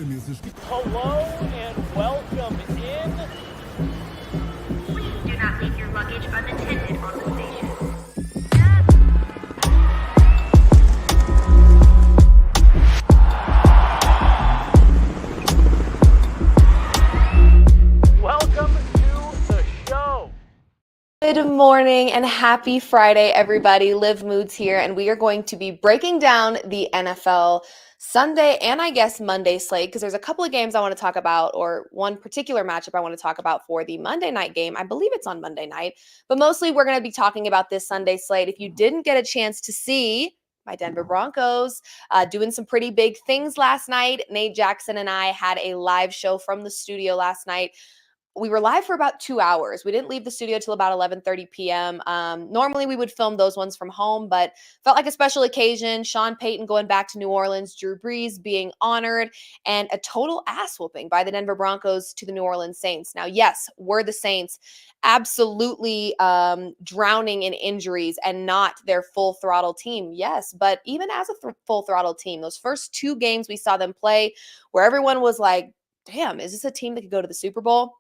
Hello and welcome in. Please do not leave your luggage unattended on the station. Welcome to the show. Good morning and happy Friday, everybody. Liv Moods here, and we are going to be breaking down the NFL Sunday and I guess Monday slate because there's a couple of games I want to talk about, or one particular matchup I want to talk about for the Monday night game. I believe it's on Monday night, but mostly we're going to be talking about this Sunday slate. If you didn't get a chance to see my Denver Broncos doing some pretty big things last night, Nate Jackson and I had a live show from the studio last night. We were live for about 2 hours. We didn't leave the studio till about 11:30 p.m. Normally we would film those ones from home, but felt like a special occasion. Sean Payton going back to New Orleans, Drew Brees being honored, and a total ass whooping by the Denver Broncos to the New Orleans Saints. Now, yes, were the Saints absolutely drowning in injuries and not their full throttle team? Yes, but even as a full throttle team, those first two games we saw them play where everyone was like, damn, is this a team that could go to the Super Bowl?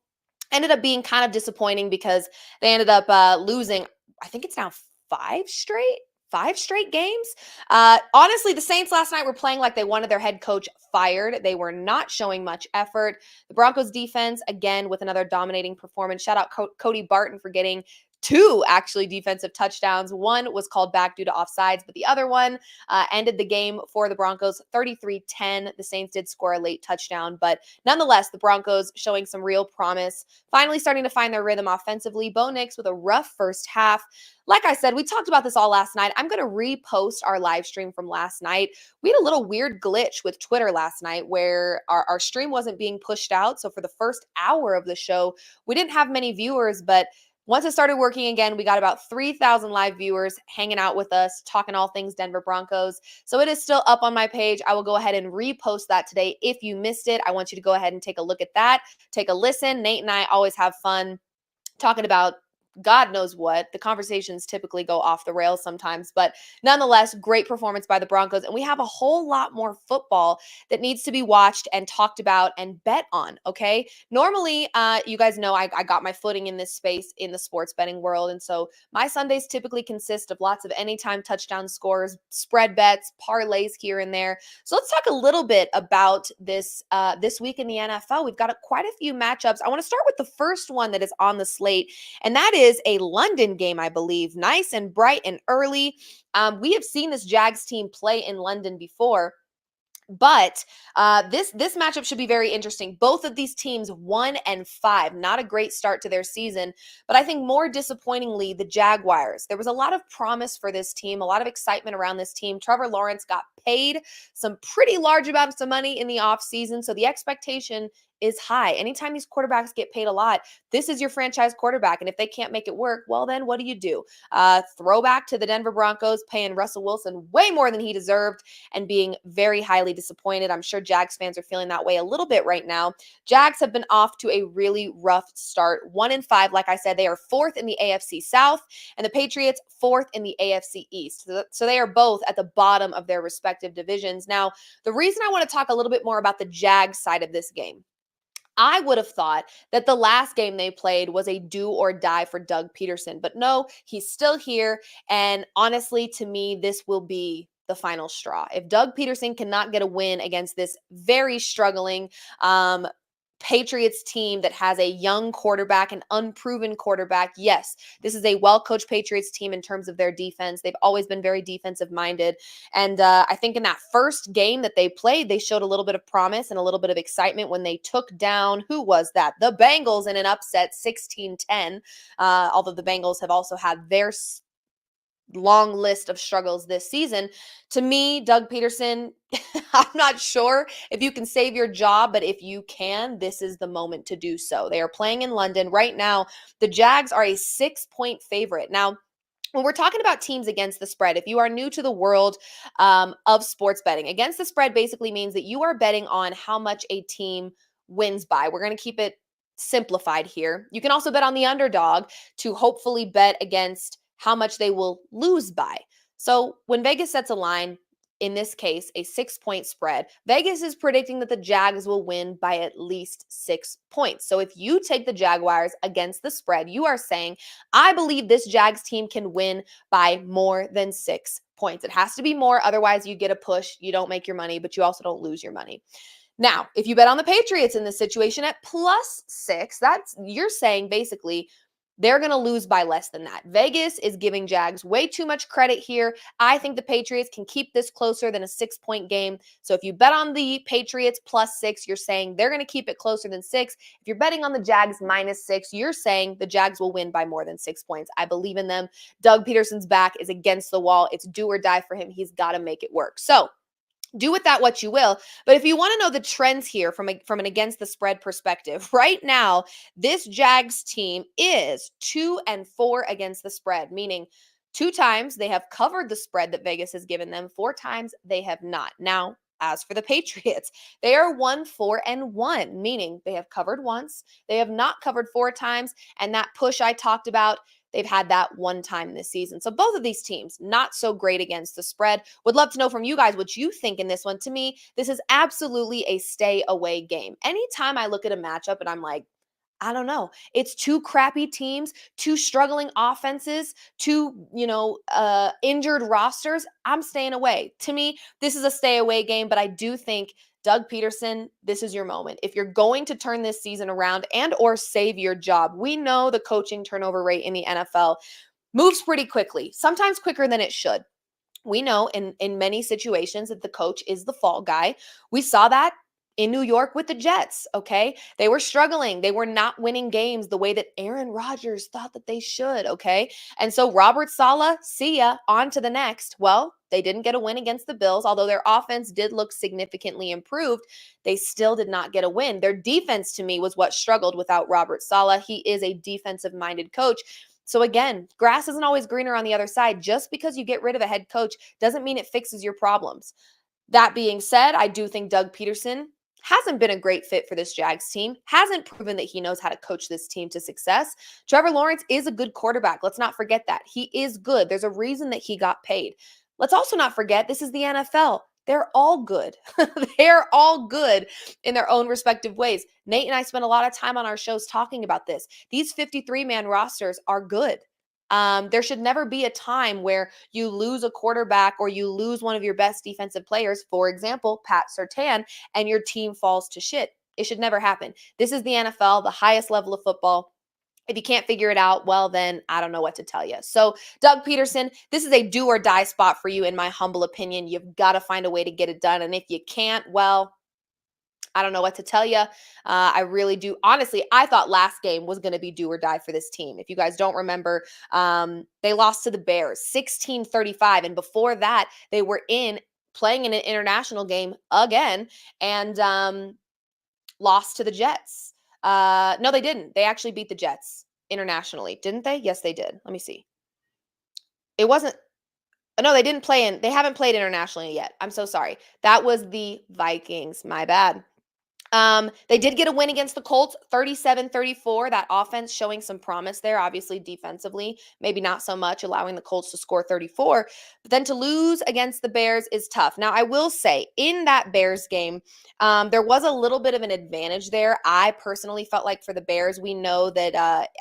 Ended up being kind of disappointing because they ended up losing, I think it's now five straight games. Honestly, the Saints last night were playing like they wanted their head coach fired. They were not showing much effort. The Broncos defense, again, with another dominating performance. Shout out Cody Barton for getting two actually defensive touchdowns. One was called back due to offsides, but the other one ended the game for the Broncos 33-10. The Saints did score a late touchdown, but nonetheless, the Broncos showing some real promise, finally starting to find their rhythm offensively. Bo Nix with a rough first half. Like I said, we talked about this all last night. I'm going to repost our live stream from last night. We had a little weird glitch with Twitter last night where our stream wasn't being pushed out. So for the first hour of the show, we didn't have many viewers, but once it started working again, we got about 3,000 live viewers hanging out with us, talking all things Denver Broncos. So it is still up on my page. I will go ahead and repost that today. If you missed it, I want you to go ahead and take a look at that. Take a listen. Nate and I always have fun talking about God knows what. The conversations typically go off the rails sometimes, but nonetheless, great performance by the Broncos. And we have a whole lot more football that needs to be watched and talked about and bet on, okay? Normally, you guys know I got my footing in this space in the sports betting world. And so my Sundays typically consist of lots of anytime touchdown scores, spread bets, parlays here and there. So let's talk a little bit about this week in the NFL. We've got quite a few matchups. I want to start with the first one that is on the slate, and that is a London game, I believe. Nice and bright and early. We have seen this Jags team play in London before. But this matchup should be very interesting. Both of these teams 1-5, not a great start to their season. But I think more disappointingly, the Jaguars. There was a lot of promise for this team, a lot of excitement around this team. Trevor Lawrence got paid some pretty large amounts of money in the offseason, so the expectation is high. Anytime these quarterbacks get paid a lot, this is your franchise quarterback. And if they can't make it work, well, then what do? Throwback to the Denver Broncos, paying Russell Wilson way more than he deserved and being very highly disappointed. I'm sure Jags fans are feeling that way a little bit right now. Jags have been off to a really rough start. 1-5, like I said, they are fourth in the AFC South, and the Patriots fourth in the AFC East. So they are both at the bottom of their respective divisions. Now, the reason I want to talk a little bit more about the Jags side of this game, I would have thought that the last game they played was a do or die for Doug Peterson, but no, he's still here. And honestly, to me, this will be the final straw. If Doug Peterson cannot get a win against this very struggling Patriots team that has a young quarterback, an unproven quarterback. Yes, this is a well-coached Patriots team in terms of their defense. They've always been very defensive-minded. And I think in that first game that they played, they showed a little bit of promise and a little bit of excitement when they took down, who was that? The Bengals in an upset 16-10. Although the Bengals have also had their long list of struggles this season. To me, Doug Peterson, I'm not sure if you can save your job, but if you can, this is the moment to do so. They are playing in London right now. The Jags are a 6-point favorite. Now, when we're talking about teams against the spread, if you are new to the world of sports betting, against the spread basically means that you are betting on how much a team wins by. We're going to keep it simplified here. You can also bet on the underdog to hopefully bet against how much they will lose by. So when Vegas sets a line, in this case, a 6-point spread. Vegas is predicting that the Jags will win by at least 6 points. So if you take the Jaguars against the spread, you are saying, I believe this Jags team can win by more than 6 points. It has to be more. Otherwise, you get a push. You don't make your money, but you also don't lose your money. Now, if you bet on the Patriots in this situation at +6, you're saying basically they're going to lose by less than that. Vegas is giving Jags way too much credit here. I think the Patriots can keep this closer than a 6-point game. So if you bet on the Patriots +6, you're saying they're going to keep it closer than 6. If you're betting on the Jags -6, you're saying the Jags will win by more than 6 points. I believe in them. Doug Peterson's back is against the wall. It's do or die for him. He's got to make it work. So do with that what you will. But if you want to know the trends here from an against the spread perspective, right now, this Jags team is 2-4 against the spread, meaning 2 times they have covered the spread that Vegas has given them, 4 times they have not. Now, as for the Patriots, they are 1-4-1, meaning they have covered once, they have not covered 4 times, and that push I talked about, they've had that 1 time this season. So both of these teams, not so great against the spread. Would love to know from you guys what you think in this one. To me, this is absolutely a stay away game. Anytime I look at a matchup and I'm like, I don't know. It's 2 crappy teams, 2 struggling offenses, 2, injured rosters. I'm staying away. To me, this is a stay away game, but I do think Doug Peterson, this is your moment. If you're going to turn this season around and or save your job, we know the coaching turnover rate in the NFL moves pretty quickly, sometimes quicker than it should. We know in many situations that the coach is the fall guy. We saw that in New York with the Jets, okay? They were struggling. They were not winning games the way that Aaron Rodgers thought that they should, okay? And so Robert Saleh, see ya, on to the next. Well, they didn't get a win against the Bills, although their offense did look significantly improved. They still did not get a win. Their defense, to me, was what struggled without Robert Saleh. He is a defensive-minded coach. So again, grass isn't always greener on the other side. Just because you get rid of a head coach doesn't mean it fixes your problems. That being said, I do think Doug Peterson hasn't been a great fit for this Jags team, hasn't proven that he knows how to coach this team to success. Trevor Lawrence is a good quarterback. Let's not forget that. He is good. There's a reason that he got paid. Let's also not forget this is the NFL. They're all good. They're all good in their own respective ways. Nate and I spent a lot of time on our shows talking about this. These 53-man rosters are good. There should never be a time where you lose a quarterback or you lose one of your best defensive players, for example, Pat Surtain, and your team falls to shit. It should never happen. This is the NFL, the highest level of football. If you can't figure it out, well, then I don't know what to tell you. So, Doug Peterson, this is a do or die spot for you, in my humble opinion. You've got to find a way to get it done. And if you can't, well, I don't know what to tell you. I really do. Honestly, I thought last game was going to be do or die for this team. If you guys don't remember, they lost to the Bears 16-35. And before that, they were playing in an international game again and lost to the Jets. No, they didn't. They actually beat the Jets internationally. Didn't they? Yes, they did. Let me see. It wasn't. No, they didn't play they haven't played internationally yet. I'm so sorry. That was the Vikings. My bad. They did get a win against the Colts, 37-34. That offense showing some promise there, obviously defensively, maybe not so much, allowing the Colts to score 34. But then to lose against the Bears is tough. Now, I will say, in that Bears game, there was a little bit of an advantage there. I personally felt like for the Bears, we know that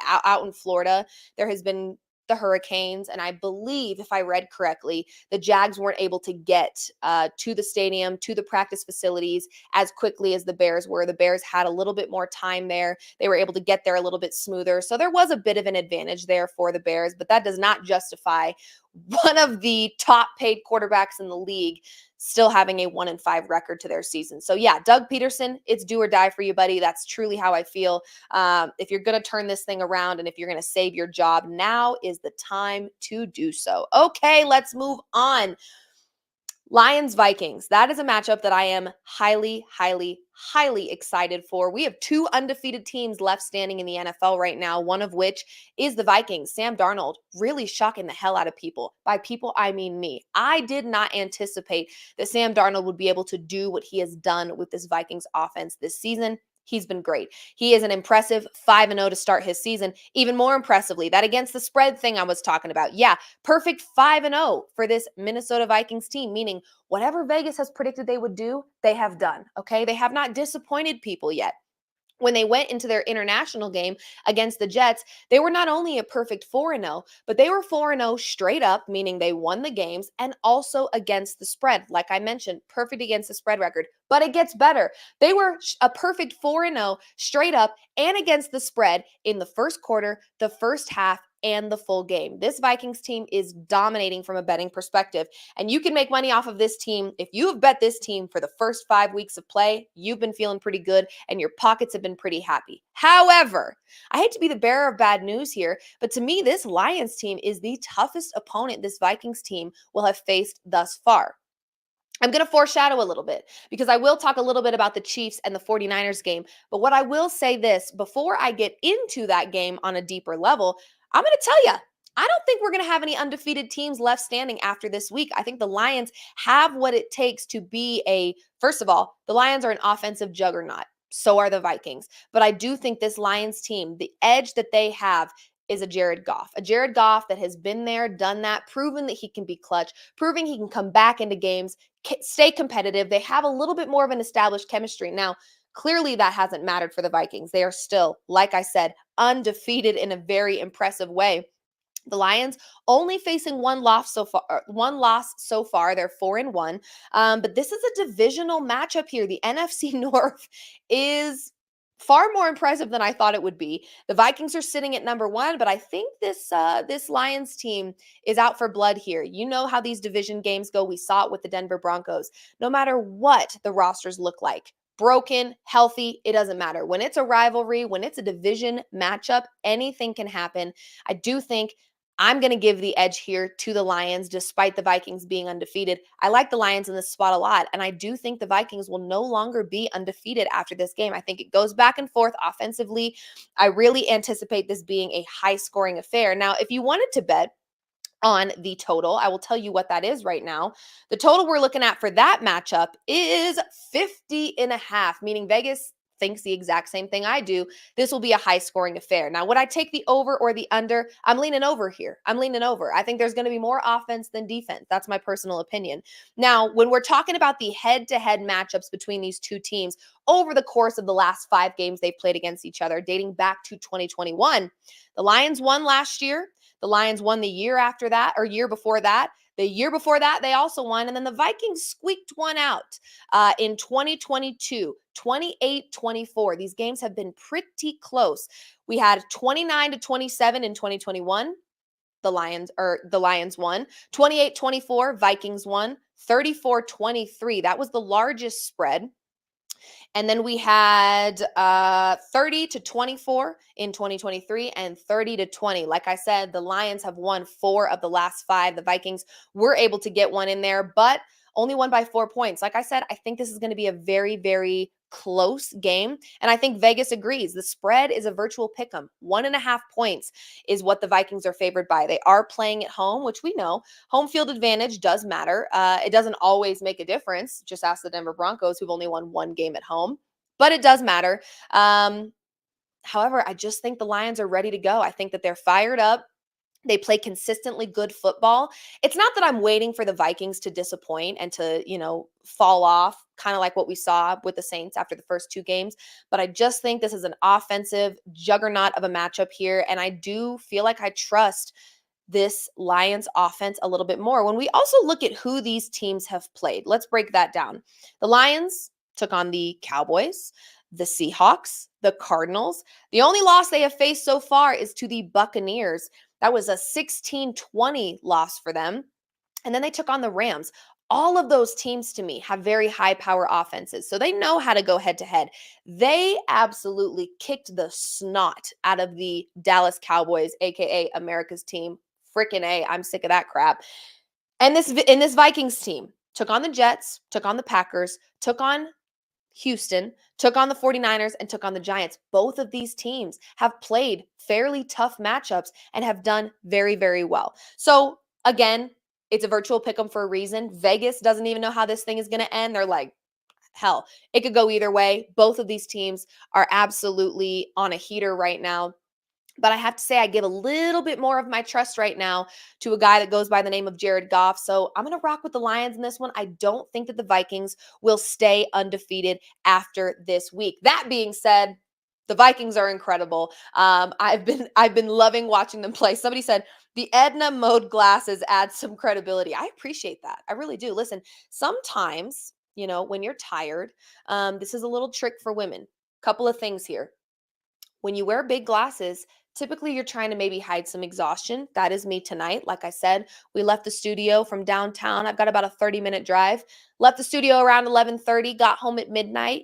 out in Florida, there has been the hurricanes, and I believe, if I read correctly, the Jags weren't able to get to the stadium, to the practice facilities as quickly as the Bears were. The Bears had a little bit more time there. They were able to get there a little bit smoother. So there was a bit of an advantage there for the Bears, but that does not justify one of the top paid quarterbacks in the league still having a 1-5 record to their season. So yeah, Doug Peterson, it's do or die for you, buddy. That's truly how I feel. If you're going to turn this thing around and if you're going to save your job, now is the time to do so. Okay, let's move on. Lions-Vikings. That is a matchup that I am highly, highly, highly excited for. We have 2 undefeated teams left standing in the NFL right now, one of which is the Vikings. Sam Darnold really shocking the hell out of people. By people, I mean me. I did not anticipate that Sam Darnold would be able to do what he has done with this Vikings offense this season. He's been great. He is an impressive 5-0 to start his season. Even more impressively, that against the spread thing I was talking about. Yeah, perfect 5-0 for this Minnesota Vikings team, meaning whatever Vegas has predicted they would do, they have done. Okay, they have not disappointed people yet. When they went into their international game against the Jets, they were not only a perfect 4-0, but they were 4-0 straight up, meaning they won the games, and also against the spread. Like I mentioned, perfect against the spread record. But it gets better. They were a perfect 4-0 straight up and against the spread in the first quarter, the first half, and the full game. This Vikings team is dominating from a betting perspective. And you can make money off of this team. If you have bet this team for the first 5 weeks of play, you've been feeling pretty good and your pockets have been pretty happy. However, I hate to be the bearer of bad news here, but to me, this Lions team is the toughest opponent this Vikings team will have faced thus far. I'm going to foreshadow a little bit because I will talk a little bit about the Chiefs and the 49ers game. But what I will say this before I get into that game on a deeper level, I'm going to tell you, I don't think we're going to have any undefeated teams left standing after this week. I think the Lions have what it takes to be first of all, the Lions are an offensive juggernaut. So are the Vikings. But I do think this Lions team, the edge that they have is a Jared Goff that has been there, done that, proven that he can be clutch, proving he can come back into games, stay competitive. They have a little bit more of an established chemistry. Now, clearly that hasn't mattered for the Vikings. They are still, like I said, undefeated in a very impressive way. The Lions only facing one loss so far. They're 4-1. But this is a divisional matchup here. The NFC North is far more impressive than I thought it would be. The Vikings are sitting at number 1, but I think this Lions team is out for blood here. You know how these division games go. We saw it with the Denver Broncos. No matter what the rosters look like, broken, healthy, it doesn't matter. When it's a rivalry, when it's a division matchup, anything can happen. I do think I'm going to give the edge here to the Lions, despite the Vikings being undefeated. I like the Lions in this spot a lot, and I do think the Vikings will no longer be undefeated after this game. I think it goes back and forth offensively. I really anticipate this being a high-scoring affair. Now, if you wanted to bet on the total, I will tell you what that is right now. The total we're looking at for that matchup is 50.5, meaning Vegas thinks the exact same thing I do. This will be a high scoring affair. Now, would I take the over or the under? I'm leaning over here. I'm leaning over. I think there's going to be more offense than defense. That's my personal opinion. Now, when we're talking about the head-to-head matchups between these two teams over the course of the last 5 games they've played against each other, dating back to 2021, the Lions won last year. The Lions won the year after that, or year before that. The year before that, they also won. And then the Vikings squeaked one out in 2022, 28-24. These games have been pretty close. We had 29-27 in 2021. The Lions won. 28-24, Vikings won. 34-23. That was the largest spread. And then we had 30-24 in 2023 and 30-20. Like I said, the Lions have won 4 of the last 5. The Vikings were able to get one in there, but only won by 4 points. Like I said, I think this is going to be a very, very close game. And I think Vegas agrees. The spread is a virtual pick'em. 1.5 points is what the Vikings are favored by. They are playing at home, which we know home field advantage does matter. It doesn't always make a difference. Just ask the Denver Broncos, who've only won 1 game at home, but it does matter. However, I just think the Lions are ready to go. I think that they're fired up. They play consistently good football. It's not that I'm waiting for the Vikings to disappoint and to, fall off, kind of like what we saw with the Saints after the first 2 games. But I just think this is an offensive juggernaut of a matchup here. And I do feel like I trust this Lions offense a little bit more. When we also look at who these teams have played, let's break that down. The Lions took on the Cowboys, the Seahawks, the Cardinals. The only loss they have faced so far is to the Buccaneers. That was a 16-20 loss for them. And then they took on the Rams. All of those teams, to me, have very high power offenses. So they know how to go head to head. They absolutely kicked the snot out of the Dallas Cowboys, aka America's team. Freaking A, I'm sick of that crap. And this Vikings team took on the Jets, took on the Packers, took on Houston, took on the 49ers, and took on the Giants. Both of these teams have played fairly tough matchups and have done very, very well. So again, it's a virtual pick'em for a reason. Vegas doesn't even know how this thing is going to end. They're like, hell, it could go either way. Both of these teams are absolutely on a heater right now. But I have to say, I give a little bit more of my trust right now to a guy that goes by the name of Jared Goff. So I'm going to rock with the Lions in this one. I don't think that the Vikings will stay undefeated after this week. That being said, the Vikings are incredible. I've been loving watching them play. Somebody said the Edna mode glasses add some credibility. I appreciate that. I really do. Listen, sometimes, when you're tired, this is a little trick for women. Couple of things here. When you wear big glasses, typically you're trying to maybe hide some exhaustion. That is me tonight. Like I said, we left the studio from downtown. I've got about a 30-minute drive. Left the studio around 11:30, got home at midnight,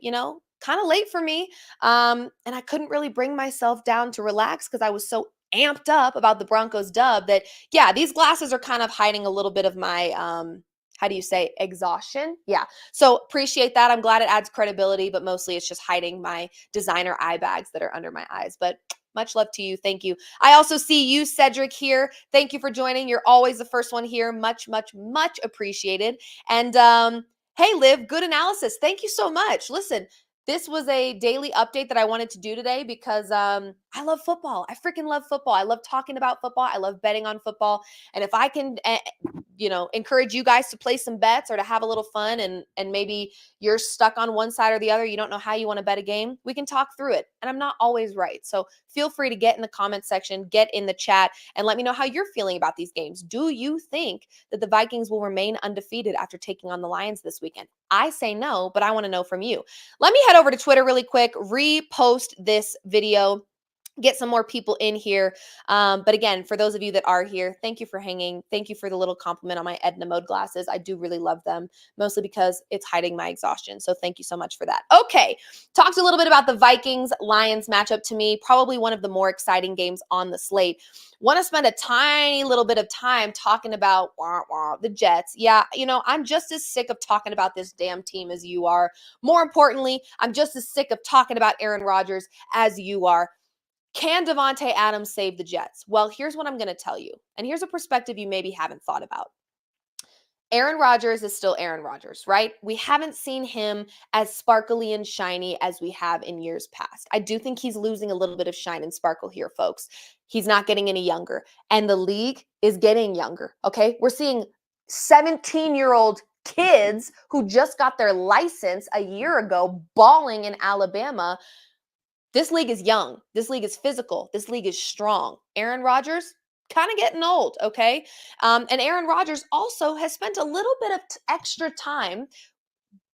kind of late for me. And I couldn't really bring myself down to relax because I was so amped up about the Broncos dub that, yeah, these glasses are kind of hiding a little bit of my how do you say, exhaustion? Yeah. So appreciate that. I'm glad it adds credibility, but mostly it's just hiding my designer eye bags that are under my eyes. But much love to you. Thank you. I also see you, Cedric, here. Thank you for joining. You're always the first one here. Much, much, much appreciated. And hey, Liv, good analysis. Thank you so much. Listen, this was a daily update that I wanted to do today because I love football. I freaking love football. I love talking about football. I love betting on football. And if I can encourage you guys to play some bets or to have a little fun and maybe you're stuck on one side or the other, you don't know how you want to bet a game, we can talk through it. And I'm not always right. So feel free to get in the comment section, get in the chat, and let me know how you're feeling about these games. Do you think that the Vikings will remain undefeated after taking on the Lions this weekend? I say no, but I want to know from you. Let me head over to Twitter really quick, repost this video, get some more people in here. But again, for those of you that are here, thank you for hanging. Thank you for the little compliment on my Edna mode glasses. I do really love them, mostly because it's hiding my exhaustion. So thank you so much for that. Okay, talked a little bit about the Vikings-Lions matchup. To me, probably one of the more exciting games on the slate. Want to spend a tiny little bit of time talking about the Jets. Yeah, I'm just as sick of talking about this damn team as you are. More importantly, I'm just as sick of talking about Aaron Rodgers as you are. Can Davante Adams save the Jets? Well, here's what I'm going to tell you. And here's a perspective you maybe haven't thought about. Aaron Rodgers is still Aaron Rodgers, right? We haven't seen him as sparkly and shiny as we have in years past. I do think he's losing a little bit of shine and sparkle here, folks. He's not getting any younger. And the league is getting younger, okay? We're seeing 17-year-old kids who just got their license a year ago balling in Alabama. This league is young. This league is physical. This league is strong. Aaron Rodgers, kind of getting old, okay? And Aaron Rodgers also has spent a little bit of extra time,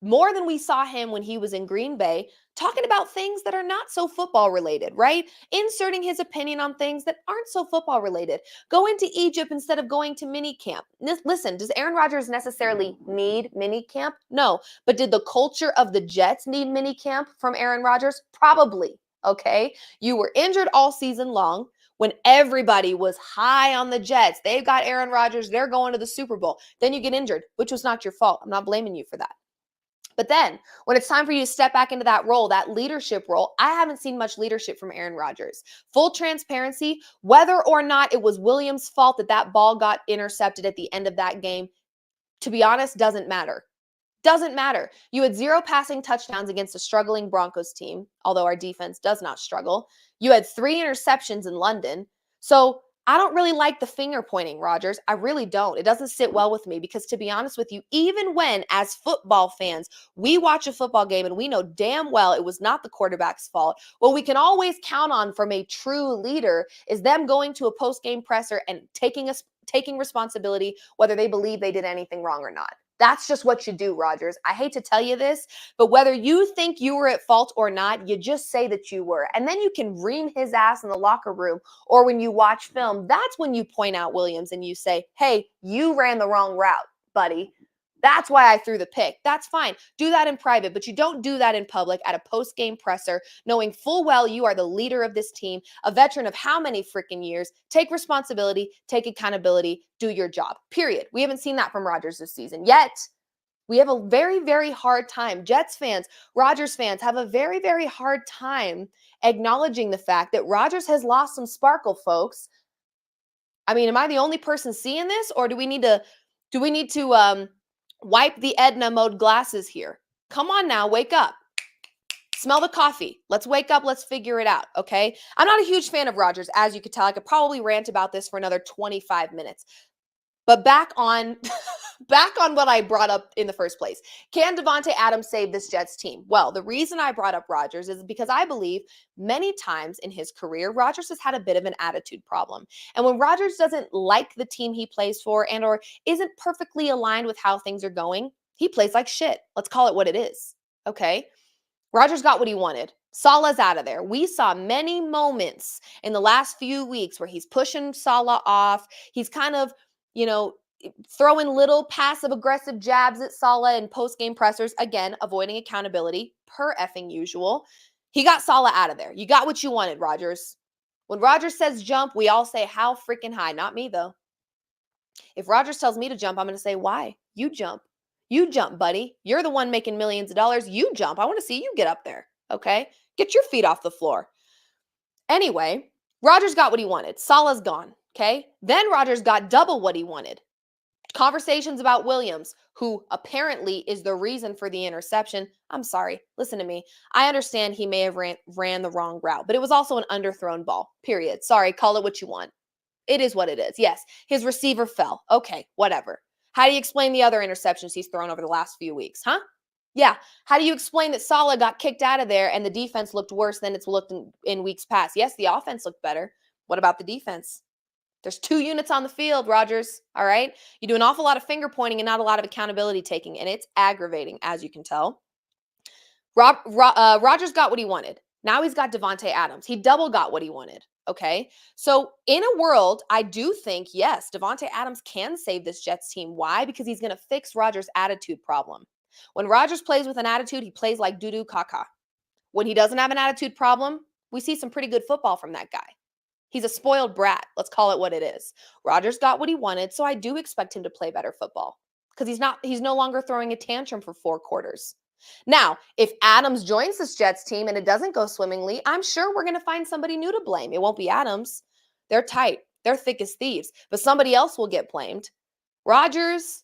more than we saw him when he was in Green Bay, talking about things that are not so football related, right? Inserting his opinion on things that aren't so football related. Going to Egypt instead of going to mini camp. Listen, does Aaron Rodgers necessarily need mini camp? No. But did the culture of the Jets need mini camp from Aaron Rodgers? Probably. Okay, you were injured all season long when everybody was high on the Jets. They've got Aaron Rodgers. They're going to the Super Bowl. Then you get injured, which was not your fault. I'm not blaming you for that. But then when it's time for you to step back into that role, that leadership role, I haven't seen much leadership from Aaron Rodgers. Full transparency, whether or not it was Williams' fault that ball got intercepted at the end of that game, to be honest, doesn't matter. Doesn't matter. You had 0 passing touchdowns against a struggling Broncos team, although our defense does not struggle. You had 3 interceptions in London. So I don't really like the finger pointing, Rodgers. I really don't. It doesn't sit well with me because, to be honest with you, even when, as football fans, we watch a football game and we know damn well it was not the quarterback's fault, what we can always count on from a true leader is them going to a post-game presser and taking responsibility, whether they believe they did anything wrong or not. That's just what you do, Rodgers. I hate to tell you this, but whether you think you were at fault or not, you just say that you were. And then you can ream his ass in the locker room or when you watch film. That's when you point out Williams and you say, hey, you ran the wrong route, buddy. That's why I threw the pick. That's fine. Do that in private, but you don't do that in public at a post-game presser, knowing full well you are the leader of this team, a veteran of how many freaking years. Take responsibility, take accountability, do your job, period. We haven't seen that from Rodgers this season yet. We have a very, very hard time. Jets fans, Rodgers fans have a very, very hard time acknowledging the fact that Rodgers has lost some sparkle, folks. I mean, am I the only person seeing this, or do we need to wipe the Edna mode glasses here? Come on now, wake up. Smell the coffee. Let's wake up. Let's figure it out, okay? I'm not a huge fan of Rodgers, as you could tell. I could probably rant about this for another 25 minutes. But back on what I brought up in the first place. Can Davante Adams save this Jets team? Well, the reason I brought up Rodgers is because I believe many times in his career, Rodgers has had a bit of an attitude problem. And when Rodgers doesn't like the team he plays for and or isn't perfectly aligned with how things are going, he plays like shit. Let's call it what it is, okay? Rodgers got what he wanted. Salah's out of there. We saw many moments in the last few weeks where he's pushing Salah off. He's kind of, throwing little passive aggressive jabs at Salah in post-game pressers. Again, avoiding accountability per effing usual. He got Salah out of there. You got what you wanted, Rodgers. When Rodgers says jump, we all say how freaking high. Not me, though. If Rodgers tells me to jump, I'm going to say, why? You jump. You jump, buddy. You're the one making millions of dollars. You jump. I want to see you get up there, okay? Get your feet off the floor. Anyway, Rodgers got what he wanted. Salah's gone, okay? Then Rodgers got double what he wanted. Conversations about Williams, who apparently is the reason for the interception. I'm sorry. Listen to me. I understand he may have ran the wrong route, but it was also an underthrown ball, period. Sorry, call it what you want. It is what it is. Yes, his receiver fell. Okay, whatever. How do you explain the other interceptions he's thrown over the last few weeks, huh? Yeah. How do you explain that Salah got kicked out of there and the defense looked worse than it's looked in weeks past? Yes, the offense looked better. What about the defense? There's 2 units on the field, Rodgers, all right? You do an awful lot of finger pointing and not a lot of accountability taking, and it's aggravating, as you can tell. Rodgers got what he wanted. Now he's got Davante Adams. He double got what he wanted, okay? So in a world, I do think, yes, Davante Adams can save this Jets team. Why? Because he's going to fix Rodgers' attitude problem. When Rodgers plays with an attitude, he plays like doo-doo caca. When he doesn't have an attitude problem, we see some pretty good football from that guy. He's a spoiled brat. Let's call it what it is. Rodgers got what he wanted, so I do expect him to play better football because he's no longer throwing a tantrum for 4 quarters. Now, if Adams joins this Jets team and it doesn't go swimmingly, I'm sure we're going to find somebody new to blame. It won't be Adams. They're tight. They're thick as thieves, but somebody else will get blamed. Rodgers,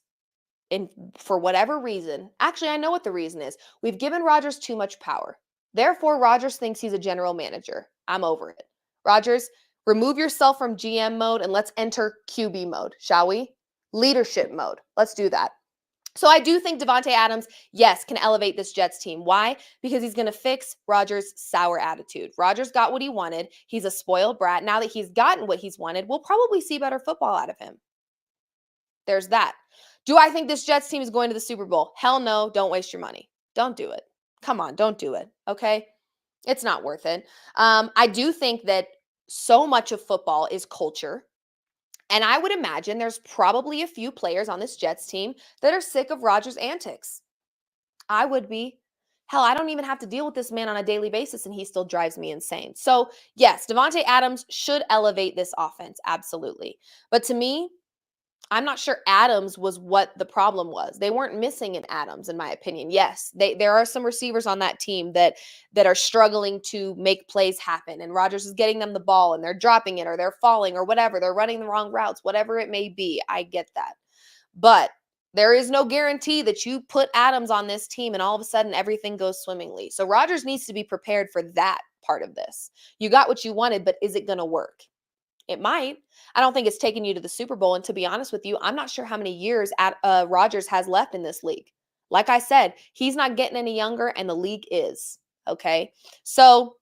and for whatever reason, actually, I know what the reason is. We've given Rodgers too much power. Therefore, Rodgers thinks he's a general manager. I'm over it. Rodgers, remove yourself from GM mode and let's enter QB mode, shall we? Leadership mode. Let's do that. So I do think Davante Adams, yes, can elevate this Jets team. Why? Because he's going to fix Rodgers' sour attitude. Rodgers got what he wanted. He's a spoiled brat. Now that he's gotten what he's wanted, we'll probably see better football out of him. There's that. Do I think this Jets team is going to the Super Bowl? Hell no. Don't waste your money. Don't do it. Come on, don't do it. Okay? It's not worth it. I do think that so much of football is culture. And I would imagine there's probably a few players on this Jets team that are sick of Rodgers' antics. I would be. Hell, I don't even have to deal with this man on a daily basis, and he still drives me insane. So, yes, Davante Adams should elevate this offense, absolutely. But to me, I'm not sure Adams was what the problem was. They weren't missing an Adams, in my opinion. Yes, there are some receivers on that team that are struggling to make plays happen, and Rodgers is getting them the ball, and they're dropping it, or they're falling, or whatever. They're running the wrong routes, whatever it may be. I get that. But there is no guarantee that you put Adams on this team and all of a sudden everything goes swimmingly. So Rodgers needs to be prepared for that part of this. You got what you wanted, but is it going to work? It might. I don't think it's taking you to the Super Bowl. And to be honest with you, I'm not sure how many years Rodgers has left in this league. Like I said, he's not getting any younger and the league is. Okay. So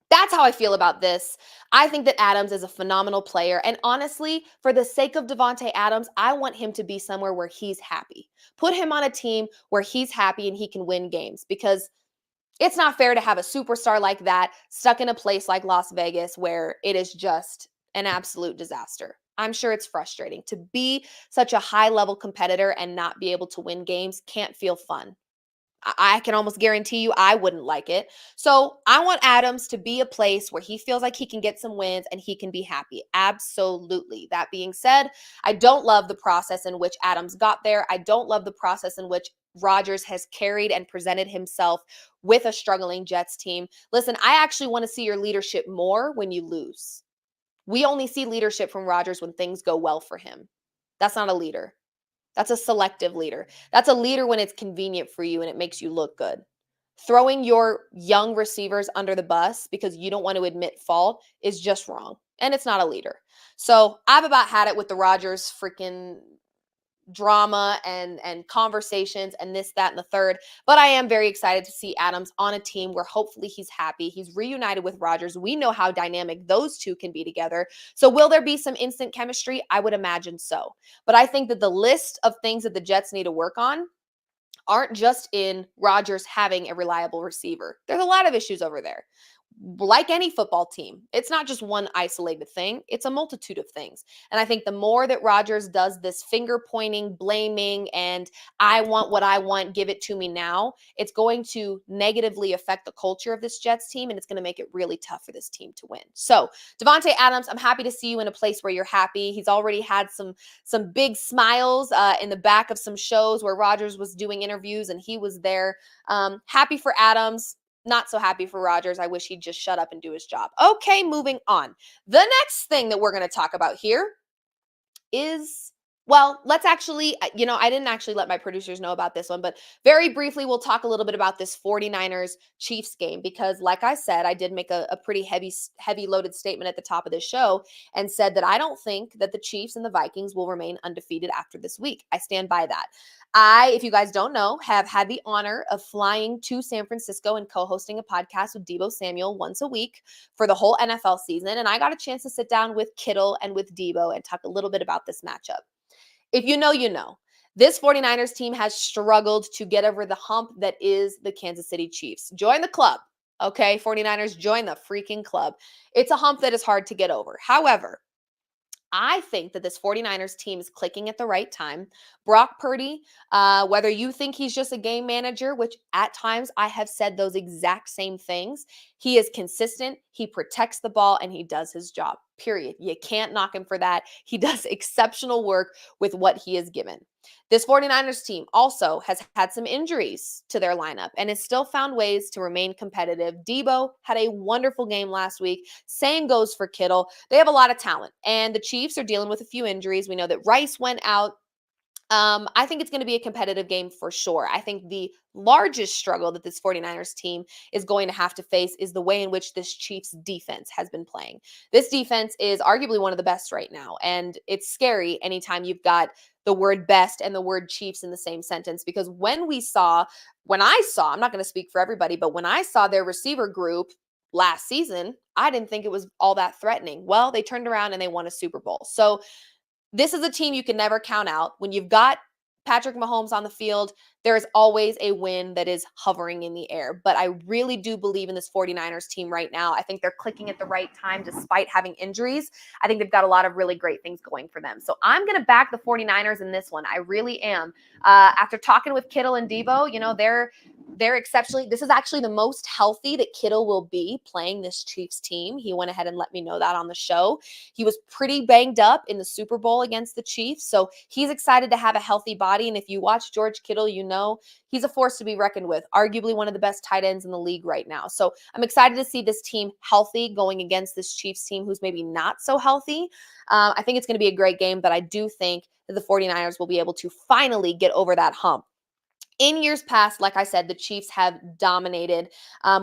that's how I feel about this. I think that Adams is a phenomenal player. And honestly, for the sake of Davante Adams, I want him to be somewhere where he's happy. Put him on a team where he's happy and he can win games because it's not fair to have a superstar like that stuck in a place like Las Vegas where it is just an absolute disaster. I'm sure it's frustrating to be such a high-level competitor and not be able to win games. Can't feel fun. I can almost guarantee you I wouldn't like it. So I want Adams to be a place where he feels like he can get some wins and he can be happy. Absolutely. That being said, I don't love the process in which Adams got there. I don't love the process in which Rodgers has carried and presented himself with a struggling Jets team. Listen, I actually want to see your leadership more when you lose. We only see leadership from Rodgers when things go well for him. That's not a leader. That's a selective leader. That's a leader when it's convenient for you and it makes you look good. Throwing your young receivers under the bus because you don't want to admit fault is just wrong. And it's not a leader. So I've about had it with the Rodgers freaking drama and conversations and this, that, and the third. But I am very excited to see Adams on a team where hopefully he's happy. He's reunited with Rodgers. We know how dynamic those two can be together. So will there be some instant chemistry? I would imagine so. But I think that the list of things that the Jets need to work on aren't just in Rodgers having a reliable receiver. There's a lot of issues over there. Like any football team, it's not just one isolated thing, it's a multitude of things. And I think the more that Rodgers does this finger pointing, blaming, and I want what I want, give it to me now, it's going to negatively affect the culture of this Jets team, and it's going to make it really tough for this team to win. So, Davante Adams, I'm happy to see you in a place where you're happy. He's already had some big smiles in the back of some shows where Rodgers was doing interviews and he was there. Happy for Adams. Not so happy for Rodgers. I wish he'd just shut up and do his job. Okay, moving on. The next thing that we're going to talk about here is, well, let's actually, I didn't actually let my producers know about this one, but very briefly, we'll talk a little bit about this 49ers Chiefs game because, like I said, I did make a pretty heavy loaded statement at the top of this show and said that I don't think that the Chiefs and the Vikings will remain undefeated after this week. I stand by that. I, if you guys don't know, have had the honor of flying to San Francisco and co-hosting a podcast with Deebo Samuel once a week for the whole NFL season. And I got a chance to sit down with Kittle and with Deebo and talk a little bit about this matchup. If you know, you know. This 49ers team has struggled to get over the hump that is the Kansas City Chiefs. Join the club, okay? 49ers, join the freaking club. It's a hump that is hard to get over. However, I think that this 49ers team is clicking at the right time. Brock Purdy, whether you think he's just a game manager, which at times I have said those exact same things, he is consistent, he protects the ball, and he does his job, period. You can't knock him for that. He does exceptional work with what he is given. This 49ers team also has had some injuries to their lineup and has still found ways to remain competitive. Deebo had a wonderful game last week. Same goes for Kittle. They have a lot of talent, and the Chiefs are dealing with a few injuries. We know that Rice went out. I think it's going to be a competitive game for sure. I think the largest struggle that this 49ers team is going to have to face is the way in which this Chiefs defense has been playing. This defense is arguably one of the best right now, and it's scary anytime you've got the word best and the word Chiefs in the same sentence, because when I saw, I'm not going to speak for everybody, but when I saw their receiver group last season, I didn't think it was all that threatening. Well, they turned around and they won a Super Bowl. So this is a team you can never count out. When you've got Patrick Mahomes on the field, there is always a win that is hovering in the air. But I really do believe in this 49ers team right now. I think they're clicking at the right time despite having injuries. I think they've got a lot of really great things going for them. So I'm going to back the 49ers in this one. I really am. After talking with Kittle and Deebo, they're exceptionally, this is actually the most healthy that Kittle will be playing this Chiefs team. He went ahead and let me know that on the show. He was pretty banged up in the Super Bowl against the Chiefs. So he's excited to have a healthy body. And if you watch George Kittle, he's a force to be reckoned with, arguably one of the best tight ends in the league right now. So I'm excited to see this team healthy going against this Chiefs team who's maybe not so healthy. I think it's going to be a great game, but I do think that the 49ers will be able to finally get over that hump. In years past, like I said, the Chiefs have dominated,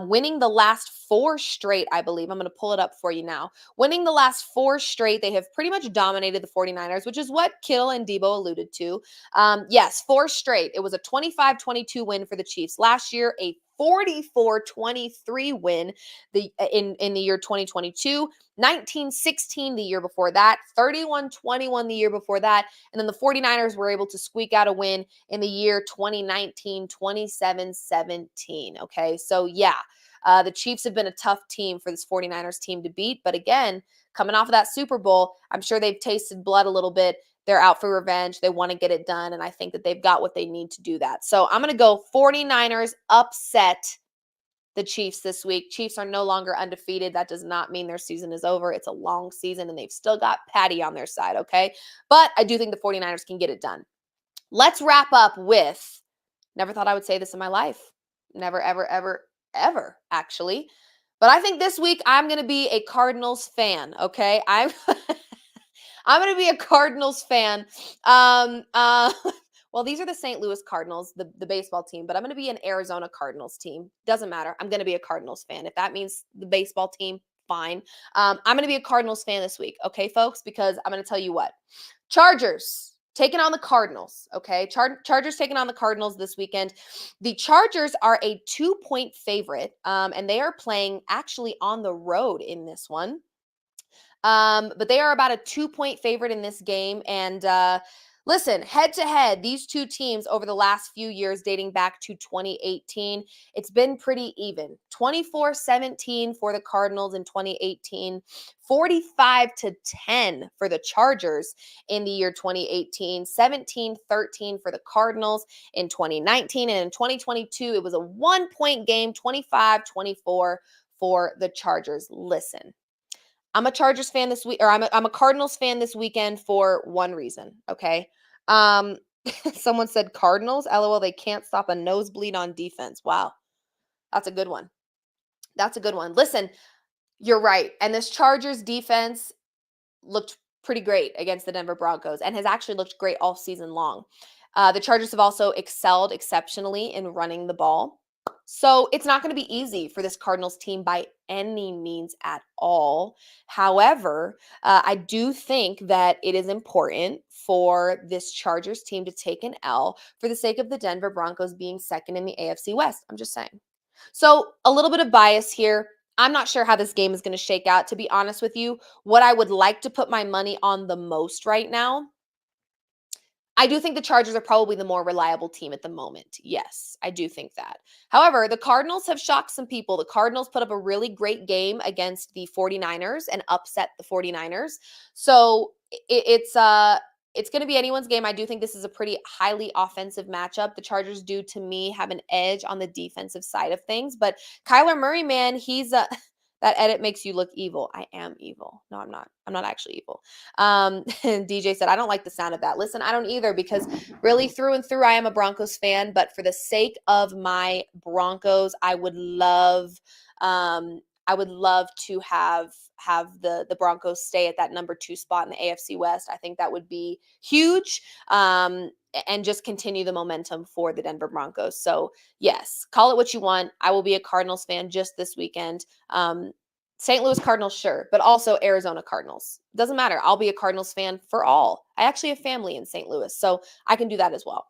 winning the last 4 straight, I believe. I'm going to pull it up for you now. Winning the last 4 straight, they have pretty much dominated the 49ers, which is what Kittle and Deebo alluded to. Yes, 4 straight. It was a 25-22 win for the Chiefs. Last year, a 44-23 win in the year 2022, 19-16 the year before that, 31-21 the year before that, and then the 49ers were able to squeak out a win in the year 2019, 27-17. Okay, so yeah, the Chiefs have been a tough team for this 49ers team to beat, but again, coming off of that Super Bowl, I'm sure they've tasted blood a little bit. They're out for revenge. They want to get it done, and I think that they've got what they need to do that. So I'm going to go 49ers upset the Chiefs this week. Chiefs are no longer undefeated. That does not mean their season is over. It's a long season, and they've still got Patty on their side, okay? But I do think the 49ers can get it done. Let's wrap up with, never thought I would say this in my life. Never, ever, ever, ever, actually. But I think this week I'm going to be a Cardinals fan, okay? I'm going to be a Cardinals fan. well, these are the St. Louis Cardinals, the baseball team, but I'm going to be an Arizona Cardinals team. Doesn't matter. I'm going to be a Cardinals fan. If that means the baseball team, fine. I'm going to be a Cardinals fan this week, okay, folks? Because I'm going to tell you what. Chargers taking on the Cardinals, okay? Chargers taking on the Cardinals this weekend. The Chargers are a 2-point favorite, and they are playing actually on the road in this one. But they are about a 2-point favorite in this game. And listen, head to head, these two teams over the last few years, dating back to 2018, it's been pretty even. 24-17 for the Cardinals in 2018, 45-10 for the Chargers in the year 2018, 17-13 for the Cardinals in 2019. And in 2022, it was a 1-point game, 25-24 for the Chargers. Listen. I'm a Chargers fan this week, or I'm a Cardinals fan this weekend for one reason, okay? Someone said Cardinals, LOL, they can't stop a nosebleed on defense. Wow. That's a good one. That's a good one. Listen, you're right. And this Chargers defense looked pretty great against the Denver Broncos and has actually looked great all season long. The Chargers have also excelled exceptionally in running the ball. So it's not going to be easy for this Cardinals team by any means at all. However, I do think that it is important for this Chargers team to take an L for the sake of the Denver Broncos being second in the AFC West. I'm just saying. So a little bit of bias here. I'm not sure how this game is going to shake out, to be honest with you. What I would like to put my money on the most right now, I do think the Chargers are probably the more reliable team at the moment. Yes, I do think that. However, the Cardinals have shocked some people. The Cardinals put up a really great game against the 49ers and upset the 49ers. So it's going to be anyone's game. I do think this is a pretty highly offensive matchup. The Chargers do, to me, have an edge on the defensive side of things. But Kyler Murray, man, he's that edit makes you look evil. I am evil. No, I'm not. I'm not actually evil. And DJ said, I don't like the sound of that. Listen, I don't either, because really through and through, I am a Broncos fan. But for the sake of my Broncos, I would love to have the Broncos stay at that number 2 spot in the AFC West. I think that would be huge. And just continue the momentum for the Denver Broncos. So yes, call it what you want. I will be a Cardinals fan just this weekend. St. Louis Cardinals, sure, but also Arizona Cardinals. Doesn't matter. I'll be a Cardinals fan for all. I actually have family in St. Louis, so I can do that as well.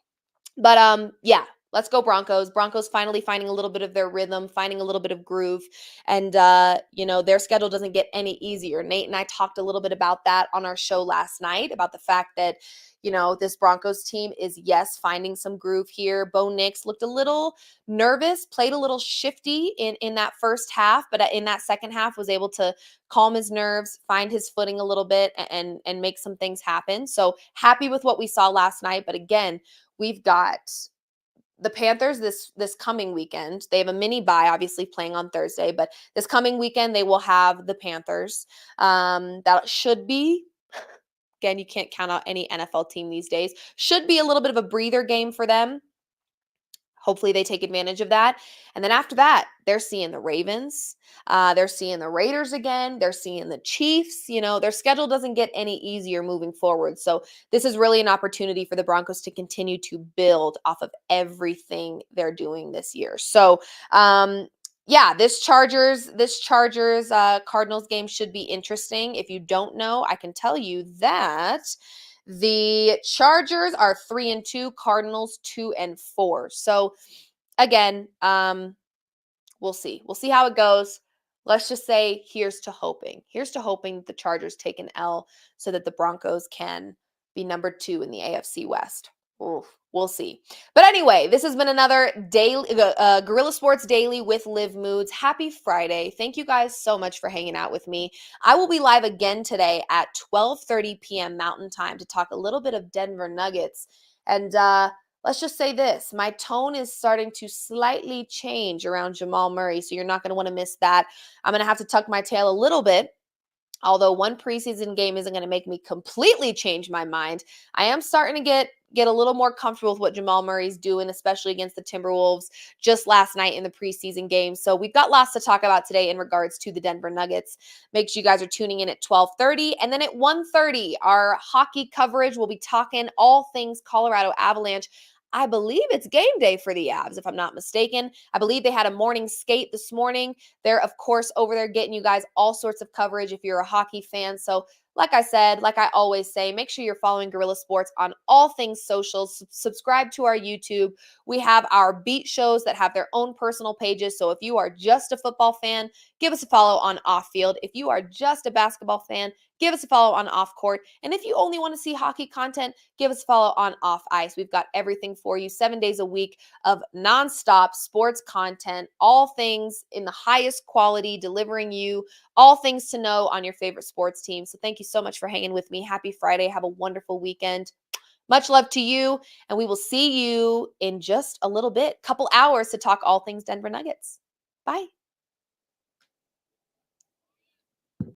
But yeah, let's go Broncos. Broncos finally finding a little bit of their rhythm, finding a little bit of groove. And, their schedule doesn't get any easier. Nate and I talked a little bit about that on our show last night, about the fact that, this Broncos team is, yes, finding some groove here. Bo Nix looked a little nervous, played a little shifty in that first half, but in that second half was able to calm his nerves, find his footing a little bit, and make some things happen. So happy with what we saw last night. But again, we've got the Panthers this coming weekend. They have a mini bye, obviously playing on Thursday, but this coming weekend they will have the Panthers. That should be, again, you can't count out any NFL team these days. Should be a little bit of a breather game for them. Hopefully they take advantage of that. And then after that, they're seeing the Ravens. They're seeing the Raiders again. They're seeing the Chiefs. Their schedule doesn't get any easier moving forward. So this is really an opportunity for the Broncos to continue to build off of everything they're doing this year. So, yeah, this Chargers Cardinals game should be interesting. If you don't know, I can tell you that the Chargers are 3-2, Cardinals 2-4. So again, we'll see. We'll see how it goes. Let's just say here's to hoping the Chargers take an L so that the Broncos can be number 2 in the AFC West. Oof, we'll see. But anyway, this has been another daily Guerilla Sports Daily with Liv Moods. Happy Friday. Thank you guys so much for hanging out with me. I will be live again today at 12:30 p.m. Mountain Time to talk a little bit of Denver Nuggets. And let's just say this, my tone is starting to slightly change around Jamal Murray, so you're not going to want to miss that. I'm going to have to tuck my tail a little bit Although one preseason game isn't going to make me completely change my mind, I am starting to get a little more comfortable with what Jamal Murray's doing, especially against the Timberwolves just last night in the preseason game. So we've got lots to talk about today in regards to the Denver Nuggets. Make sure you guys are tuning in at 12:30, and then at 1:30, our hockey coverage will be talking all things Colorado Avalanche. I believe it's game day for the Avs, if I'm not mistaken. I believe they had a morning skate this morning. They're, of course, over there getting you guys all sorts of coverage if you're a hockey fan. So, like I said, like I always say, make sure you're following Guerilla Sports on all things social. Subscribe to our YouTube. We have our beat shows that have their own personal pages. So if you are just a football fan, give us a follow on Off Field. If you are just a basketball fan, give us a follow on Off Court. And if you only want to see hockey content, give us a follow on Off Ice. We've got everything for you 7 days a week of nonstop sports content, all things in the highest quality, delivering you all things to know on your favorite sports team. So thank you so much for hanging with me. Happy Friday. Have a wonderful weekend. Much love to you, and we will see you in just a little bit, couple hours to talk all things Denver Nuggets. Bye.